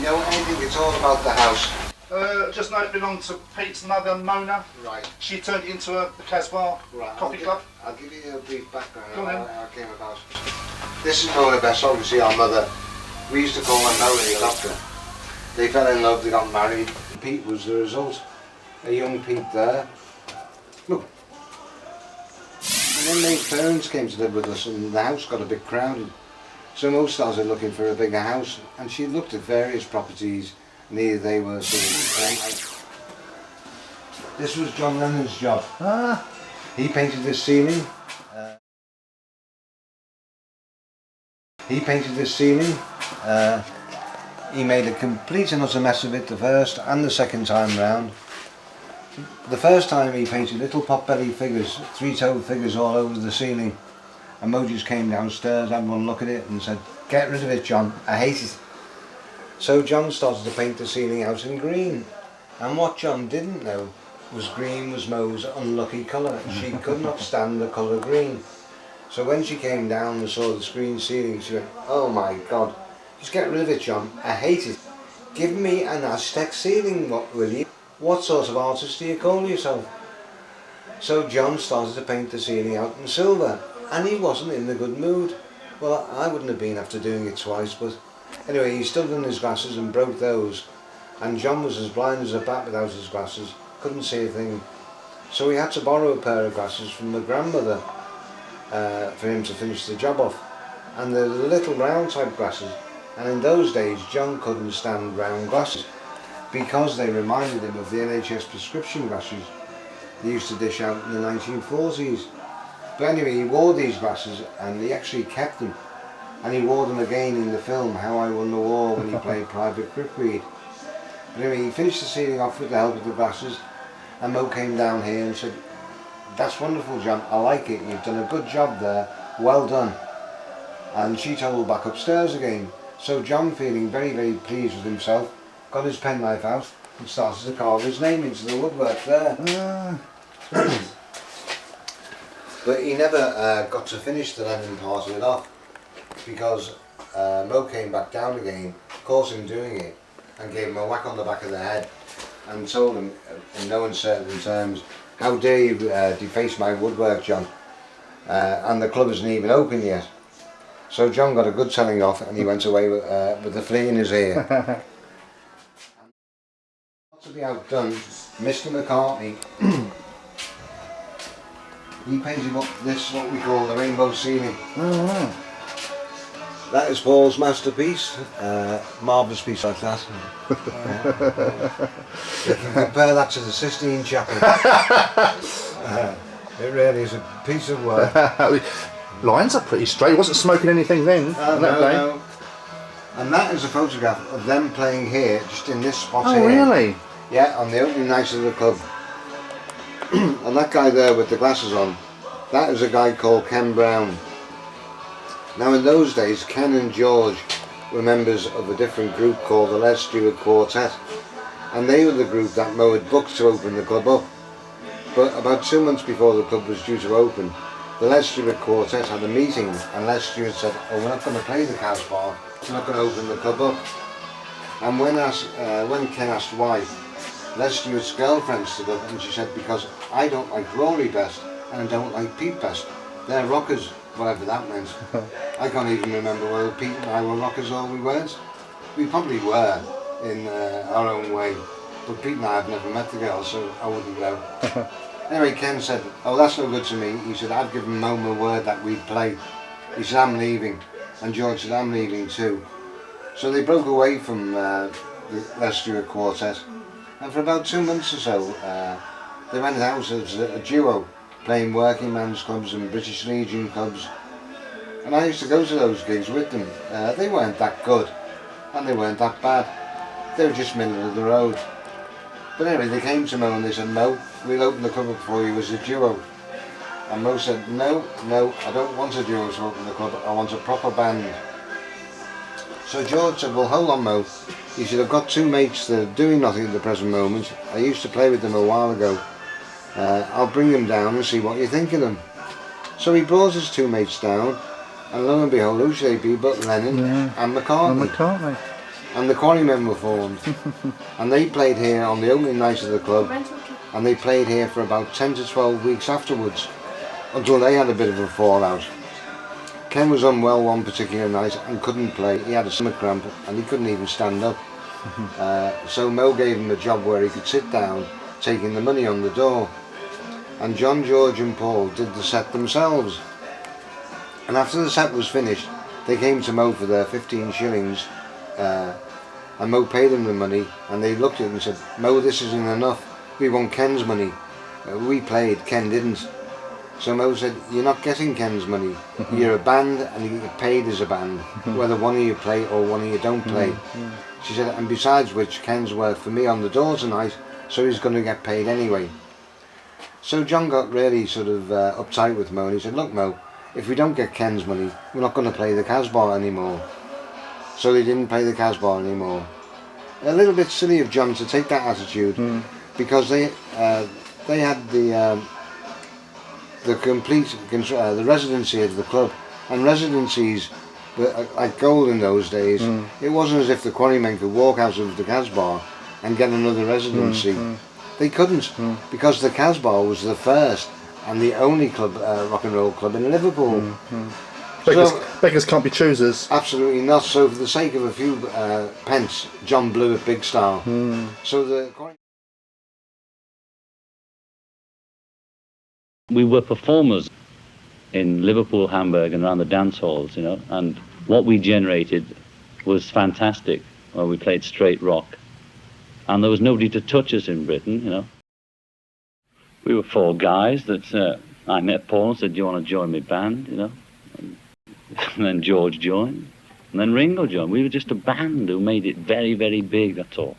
You know anything at all about the house? Just know it belonged to Pete's mother, Mona. Right. She turned it into the Casbah Coffee Club. I'll give you a brief background Go on on how it came about. This is Mona Bess, obviously our mother. We used to call her Mona Doctor. They fell in love, they got married. Pete was the result. A young Pete there. Look. And then my parents came to live with us and the house got a bit crowded. So most started looking for a bigger house and she looked at various properties. Neither they were sort of. This was John Lennon's job. He painted this ceiling. He made a complete and utter mess of it the first and the second time round. The first time he painted little pot-belly figures, three-toed figures all over the ceiling. And Mo just came downstairs, had one look at it and said, "Get rid of it, John, I hate it." So John started to paint the ceiling out in green. And what John didn't know was green was Mo's unlucky colour. She could not stand the colour green. So when she came down and saw the green ceiling, she went, "Oh my God, just get rid of it, John, I hate it. Give me an Aztec ceiling, what will you? What sort of artist do you call yourself?" So John started to paint the ceiling out in silver, and he wasn't in a good mood. Well, I wouldn't have been after doing it twice, but anyway, he stood on his glasses and broke those, and John was as blind as a bat without his glasses, couldn't see a thing. So he had to borrow a pair of glasses from my grandmother for him to finish the job off, and they're the little round type glasses, and in those days John couldn't stand round glasses because they reminded him of the NHS prescription glasses they used to dish out in the 1940s. But anyway, he wore these glasses and he actually kept them, and he wore them again in the film How I Won the War when he played Private Crickweed. But anyway, he finished the ceiling off with the help of the glasses, and Mo came down here and said, "That's wonderful, John, I like it, you've done a good job there, well done." And she toddled back upstairs again. So John, feeling very, very pleased with himself, got his penknife out and started to carve his name into the woodwork there. But he never got to finish the Lennon part of it off, because Mo came back down again, caught him doing it, and gave him a whack on the back of the head and told him in no uncertain terms, "How dare you deface my woodwork, John, and the club isn't even open yet." So John got a good telling off and he went away with a flea in his ear. Not to be outdone, Mr. McCartney, he painted what we call the rainbow ceiling. That is Paul's masterpiece, marvellous piece like that. You can compare that to the Sistine Chapel. It really is a piece of work. Lines are pretty straight. He wasn't smoking anything then. No. And that is a photograph of them playing here, just in this spot here. Oh, really? Yeah, on the opening night of the club. And that guy there with the glasses on, that is a guy called Ken Brown. Now in those days, Ken and George were members of a different group called the Les Stewart Quartet, and they were the group that Mo had booked to open the club up. But about 2 months before the club was due to open, the Les Stewart Quartet had a meeting, and Les Stewart said, "Oh, we're not going to play the Casbah, we're not going to open the club up." And when Ken asked why, Les Stewart's girlfriend stood up and she said, "Because I don't like Rory best and I don't like Pete best. They're rockers," whatever that meant. I can't even remember whether Pete and I were rockers or we weren't. We probably were in our own way, but Pete and I have never met the girl, so I wouldn't know. Anyway, Ken said, "Oh, that's no good to me." He said, "I've given Mo my word that we'd play." He said, "I'm leaving," and George said, "I'm leaving too." So they broke away from the Les Stewart Quartet, and for about 2 months or so they went out as a duo, playing working men's clubs and British Legion clubs, and I used to go to those gigs with them. They weren't that good and they weren't that bad, they were just middle of the road. But anyway, they came to Mo and they said, "Mo, we'll open the club up for you as a duo." And Mo said, no, I don't want a duo to open the club, I want a proper band." So George said, "Well, hold on, Mo." He said, "I've got two mates that are doing nothing at the present moment. I used to play with them a while ago. I'll bring them down and see what you think of them." So he brought his two mates down, and lo and behold, who should they be but Lennon and McCartney. and the Quarrymen were formed. And they played here on the opening night of the club, and they played here for about 10 to 12 weeks afterwards, until they had a bit of a fallout. Ken was unwell one particular night and couldn't play. He had a stomach cramp and he couldn't even stand up. So Mo gave him a job where he could sit down, taking the money on the door. And John, George and Paul did the set themselves. And after the set was finished, they came to Mo for their 15 shillings, and Mo paid them the money, and they looked at it and said, "Mo, this isn't enough. We want Ken's money. We played, Ken didn't." So Mo said, "You're not getting Ken's money. You're a band and you get paid as a band, whether one of you play or one of you don't play." She said, "And besides which, Ken's worked for me on the door tonight, so he's going to get paid anyway." So John got really sort of uptight with Mo, and he said, "Look, Mo, if we don't get Ken's money, we're not going to play the Casbah anymore." So they didn't play the Casbah anymore. A little bit silly of John to take that attitude, because they had the complete the residency of the club, and residencies were like gold in those days. It wasn't as if the Quarrymen could walk out of the Casbah and get another residency. They couldn't, because the Casbah was the first and the only club, rock and roll club in Liverpool. Beggars can't be choosers. Absolutely not. So for the sake of a few pence, John blew it big style. So we were performers in Liverpool, Hamburg and around the dance halls, you know, and what we generated was fantastic. Well, we played straight rock, and there was nobody to touch us in Britain, you know. We were four guys that I met Paul and said, "Do you want to join my band?" You know, and then George joined, and then Ringo joined. We were just a band who made it very, very big, that's all.